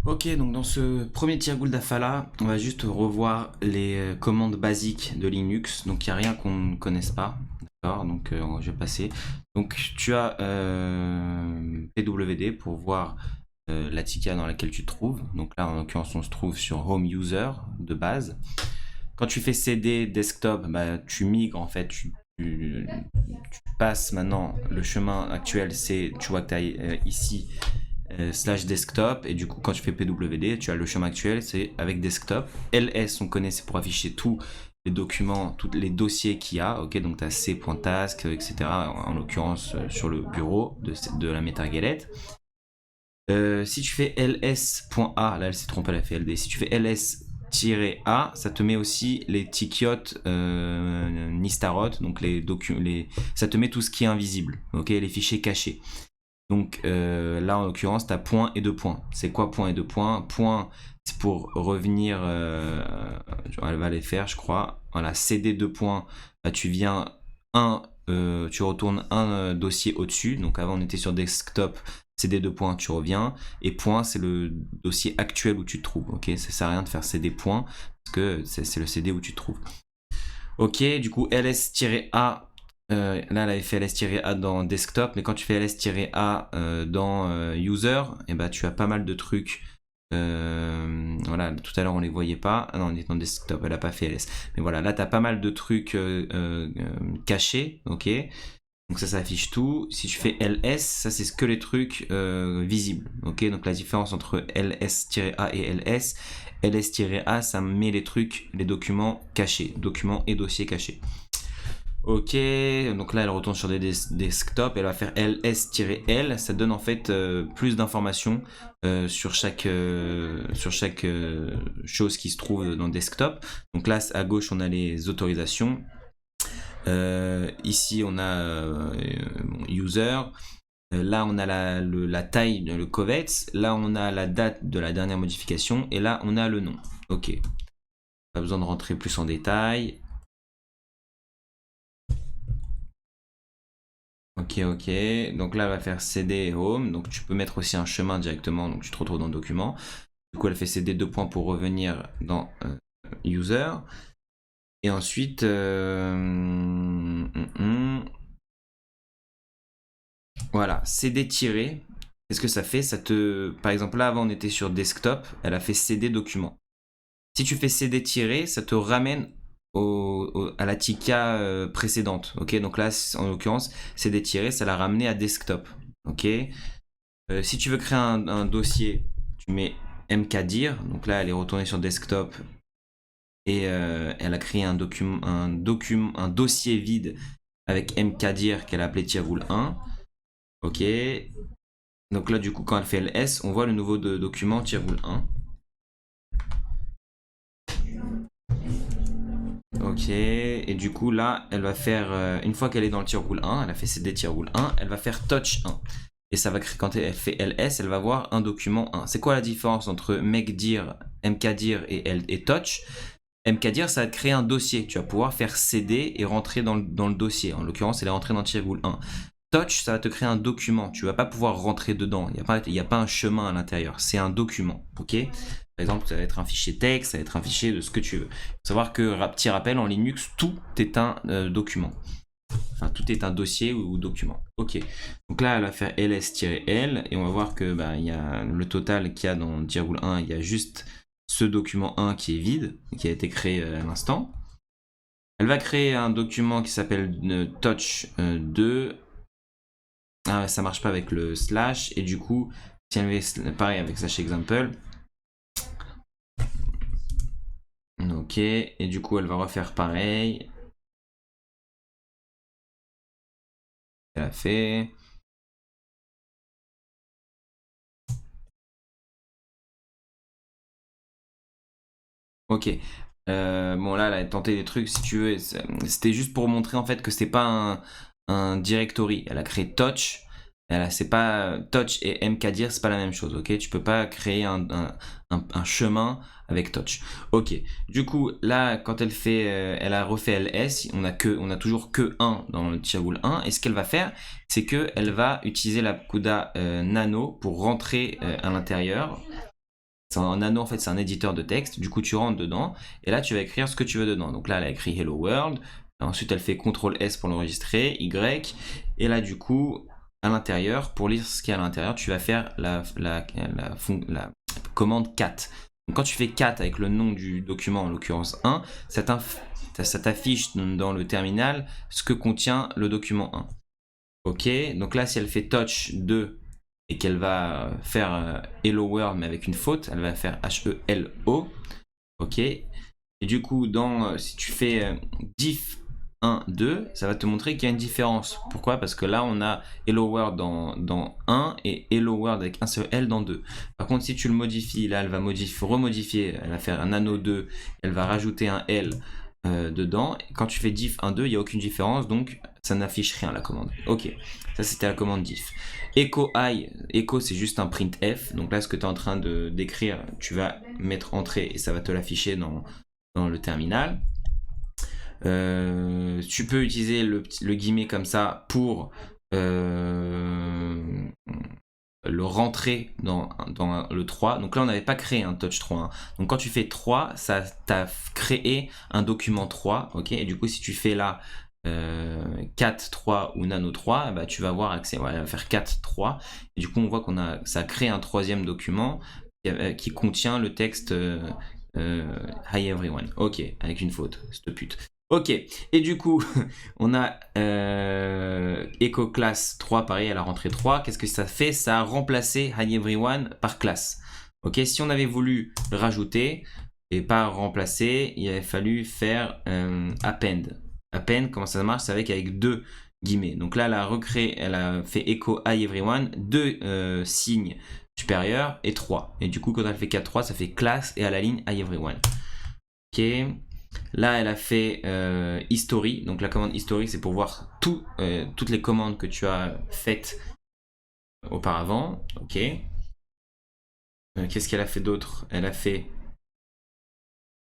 Ok, donc dans ce premier Tirgoul d'Afala, on va juste revoir les commandes basiques de Linux. Donc il n'y a rien qu'on ne connaisse pas. D'accord, donc je vais passer. Donc tu as PWD pour voir la TICA dans laquelle tu te trouves. Donc là en l'occurrence on se trouve sur Home User de base. Quand tu fais CD desktop, bah, tu migres en fait, tu passes maintenant le chemin actuel, c'est tu vois que tu as ici slash desktop, et du coup quand tu fais PWD tu as le chemin actuel, c'est avec desktop. LS on connaît, c'est pour afficher tous les documents, tous les dossiers qu'il y a, ok, donc tu as c.task, etc. En l'occurrence sur le bureau de la MetaGalette. Si tu fais ls.a, là elle s'est trompée, elle a fait ld. Si tu fais ls-a, ça te met aussi les tickiots Nistarot, donc ça te met tout ce qui est invisible, ok, les fichiers cachés. Donc là en l'occurrence tu as point et deux points. C'est quoi point et deux points? Point c'est pour revenir, elle va les faire je crois. Voilà, cd deux points, bah, tu viens tu retournes un dossier au-dessus. Donc avant on était sur desktop, cd deux points, tu reviens. Et point c'est le dossier actuel où tu te trouves. Ok, ça sert à rien de faire cd point parce que c'est le cd où tu te trouves. Ok, du coup ls-a, là elle avait fait ls-a dans desktop, mais quand tu fais ls-a dans user, et bah tu as pas mal de trucs. Voilà, tout à l'heure on les voyait pas. Ah non, on est dans desktop, elle a pas fait ls. Mais voilà, là tu as pas mal de trucs cachés, ok. Donc ça affiche tout. Si tu fais ls, ça c'est que les trucs visibles, ok. Donc la différence entre ls-a et ls-a, ça met les trucs, les documents cachés, documents et dossiers cachés. Ok, donc là elle retourne sur des desktops, elle va faire ls-l, ça donne en fait plus d'informations sur chaque chose qui se trouve dans le desktop. Donc là à gauche on a les autorisations, ici on a user, là on a la taille, le covets, là on a la date de la dernière modification, et là on a le nom. Ok, pas besoin de rentrer plus en détail. Ok, ok. Donc là, elle va faire CD home. Donc tu peux mettre aussi un chemin directement. Donc tu te retrouves dans le document. Du coup, elle fait CD deux points pour revenir dans user. Et ensuite, voilà, CD tiré. Qu'est-ce que ça fait? Ça te, par exemple, là avant on était sur desktop. Elle a fait CD document. Si tu fais CD tiré, ça te ramène à la TICA précédente. Ok, donc là, en l'occurrence, CD tiré, ça l'a ramené à desktop. Ok. Si tu veux créer un dossier, tu mets mkdir. Donc là, elle est retournée sur desktop et elle a créé un dossier vide avec mkdir qu'elle a appelé tirroule 1. Ok. Donc là, du coup, quand elle fait ls, on voit le nouveau document tirroule 1. Ok. Et du coup, là, elle va faire, une fois qu'elle est dans le tirroule 1, elle a fait cd tirroule 1, elle va faire touch 1. Et ça va créer, quand elle fait ls, elle va voir un document 1. C'est quoi la différence entre mkdir, mkdir et touch? mkdir, ça va te créer un dossier. Tu vas pouvoir faire cd et rentrer dans le dossier. En l'occurrence, elle est rentrée dans Tirgoul 1. Touch, ça va te créer un document. Tu vas pas pouvoir rentrer dedans. Il n'y a pas un chemin à l'intérieur. C'est un document. Ok. Par exemple, ça va être un fichier texte, ça va être un fichier de ce que tu veux. Faut savoir que, petit rappel, en Linux, tout est un document. Enfin, tout est un dossier ou document. Ok. Donc là, elle va faire ls-l et on va voir que bah, y a le total qu'il y a dans Tirgoul 1, il y a juste ce document 1 qui est vide, qui a été créé à l'instant. Elle va créer un document qui s'appelle touch 2. Ah, ça marche pas avec le slash, et du coup, si elle met pareil avec slash example. Ok, et du coup, elle va refaire pareil. Elle a fait. Ok. Bon là, elle a tenté des trucs, si tu veux. C'était juste pour montrer en fait que c'est pas un directory. Elle a créé Touch. C'est pas Touch et mkdir, c'est pas la même chose. Ok, tu peux pas créer un chemin avec Touch. Ok. Du coup, là, quand elle fait, elle a refait ls. On a toujours que 1 dans le Tirgoul 1. Et ce qu'elle va faire, c'est que elle va utiliser la CUDA nano pour rentrer à l'intérieur. c'est un nano, en fait, c'est un éditeur de texte. Du coup, tu rentres dedans et là, tu vas écrire ce que tu veux dedans. Donc là, elle a écrit Hello World. Ensuite, elle fait CTRL S pour l'enregistrer, Y. Et là, du coup, à l'intérieur, pour lire ce qu'il y a à l'intérieur, tu vas faire la commande cat. Donc, quand tu fais cat avec le nom du document, en l'occurrence 1, ça t'affiche dans le terminal ce que contient le document 1. Ok, donc là, si elle fait touch 2 et qu'elle va faire Hello World mais avec une faute, elle va faire H-E-L-O. Ok, et du coup, si tu fais diff 1, 2, ça va te montrer qu'il y a une différence. Pourquoi? Parce que là, on a Hello World dans 1 et Hello World avec un seul L dans 2. Par contre, si tu le modifies, là, elle va remodifier, elle va faire un nano 2, elle va rajouter un L dedans. Et quand tu fais diff 1, 2, il n'y a aucune différence, donc ça n'affiche rien la commande. Ok, ça c'était la commande diff. Echo I, echo c'est juste un printf, donc là ce que tu es en train d'écrire, tu vas mettre entrée et ça va te l'afficher dans le terminal. Tu peux utiliser le guillemet comme ça pour le rentrer dans le 3. Donc là, on n'avait pas créé un touch 3. Hein. Donc quand tu fais 3, ça t'a créé un document 3. Ok, et du coup, si tu fais là 4, 3 ou nano 3, bah, tu vas avoir accès. Ouais, on va faire 4, 3. Et du coup, on voit ça crée un troisième document qui contient le texte Hi everyone. Ok, avec une faute, cette pute. Ok, et du coup, on a Echo Class 3, pareil, à la rentrée 3. Qu'est-ce que ça fait? Ça a remplacé Hi Everyone par classe. Ok, si on avait voulu rajouter et pas remplacer, il avait fallu faire append. Append, comment ça marche? C'est avec deux guillemets. Donc là, elle a fait Echo Hi Everyone, deux signes supérieurs et 3. Et du coup, quand elle fait 4, 3, ça fait classe et à la ligne Hi Everyone. Ok. Là, elle a fait history. Donc la commande history, c'est pour voir toutes les commandes que tu as faites auparavant. Ok. Qu'est-ce qu'elle a fait d'autre? Elle a fait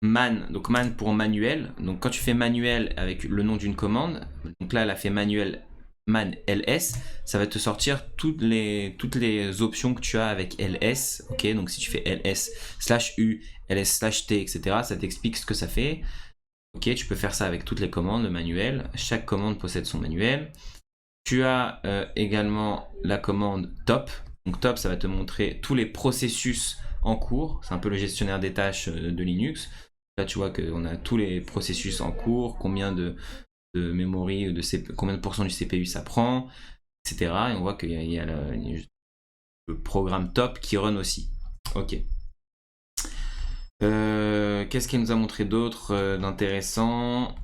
man. Donc man pour manuel. Donc quand tu fais manuel avec le nom d'une commande, donc là, elle a fait manuel man ls, ça va te sortir toutes les options que tu as avec ls. Ok. Donc si tu fais ls/u, ls/t, etc., ça t'explique ce que ça fait. Ok, tu peux faire ça avec toutes les commandes, le manuel. Chaque commande possède son manuel. Tu as également la commande top. Donc top, ça va te montrer tous les processus en cours. C'est un peu le gestionnaire des tâches de Linux. Là, tu vois qu'on a tous les processus en cours, combien de memory, combien de pourcents du CPU ça prend, etc. Et on voit qu'il y a le programme top qui run aussi. Ok. Qu'est-ce qu'elle nous a montré d'autre d'intéressant?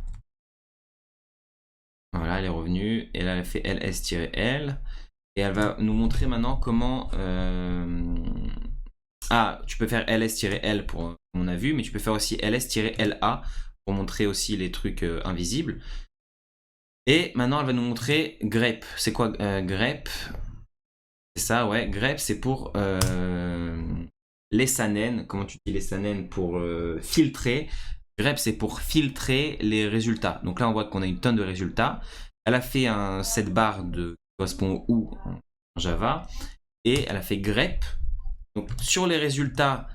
Voilà, elle est revenue. Et là, elle a fait ls-l. Et elle va nous montrer maintenant comment... Ah, tu peux faire ls-l pour on a vu, mais tu peux faire aussi ls-la pour montrer aussi les trucs invisibles. Et maintenant, elle va nous montrer grep. C'est quoi grep? C'est ça, ouais. Grep, c'est pour l'essanen. Comment tu dis l'essanen? Pour filtrer. Grep, c'est pour filtrer les résultats. Donc là, on voit qu'on a une tonne de résultats. Elle a fait un set bar de correspond où en Java. Et elle a fait grep. Donc sur les résultats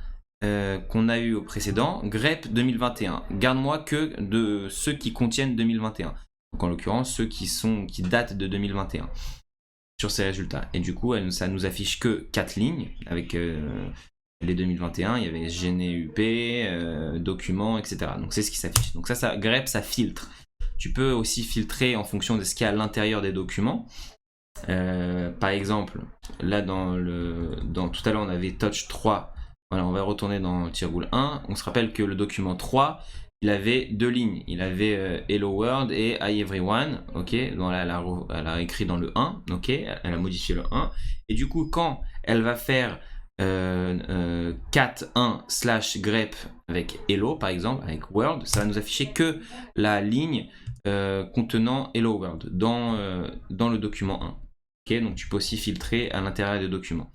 qu'on a eu au précédent, grep 2021. Garde-moi que de ceux qui contiennent 2021. Donc en l'occurrence, ceux qui datent de 2021 sur ces résultats. Et du coup, ça nous affiche que 4 lignes avec les 2021. Il y avait GNUP, documents, etc. Donc c'est ce qui s'affiche. Donc ça grep, ça filtre. Tu peux aussi filtrer en fonction de ce qu'il y a à l'intérieur des documents. Par exemple, là tout à l'heure on avait touch 3. Voilà, on va retourner dans Tirgoul 1. On se rappelle que le document 3, il avait deux lignes. Il avait Hello World et Hi Everyone. Ok, donc là, elle a écrit dans le 1. Ok, elle a modifié le 1. Et du coup, quand elle va faire cat1/grep avec Hello, par exemple, avec World, ça va nous afficher que la ligne contenant Hello World dans le document 1. Ok, donc tu peux aussi filtrer à l'intérieur des documents.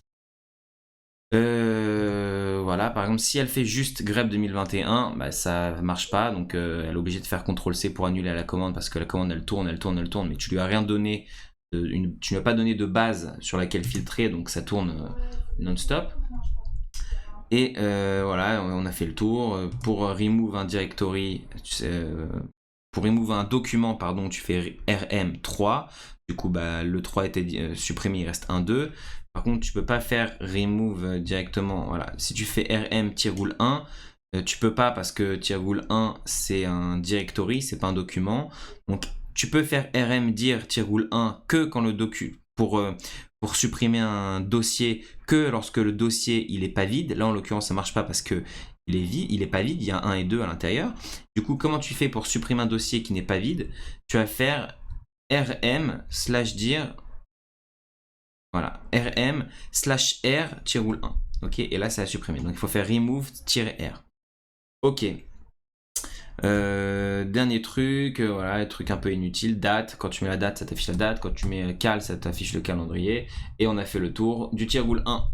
Voilà, par exemple, si elle fait juste grep 2021, bah, ça marche pas, donc elle est obligée de faire CTRL-C pour annuler la commande parce que la commande elle tourne, mais tu lui as rien donné, tu lui as pas donné de base sur laquelle filtrer, donc ça tourne non-stop. Et voilà, on a fait le tour. Pour remove un directory, pour remove un document, pardon, tu fais rm3. Du coup, bah, le 3 était supprimé, il reste 1, 2. Par contre, tu peux pas faire remove directement. Voilà. Si tu fais rm-1, tu peux pas parce que -1 c'est un directory, c'est pas un document. Donc tu peux faire rm dir-1 que quand le docu pour supprimer un dossier que lorsque le dossier il est pas vide. Là en l'occurrence ça marche pas parce que il est vide, il est pas vide, il y a 1 et 2 à l'intérieur. Du coup, comment tu fais pour supprimer un dossier qui n'est pas vide? Tu vas faire rm/dir, voilà, rm/r-1. Ok, et là ça a supprimé. Donc il faut faire remove-r. Ok. Dernier truc, voilà, truc un peu inutile, date. Quand tu mets la date, ça t'affiche la date. Quand tu mets cal, ça t'affiche le calendrier. Et on a fait le tour du -1.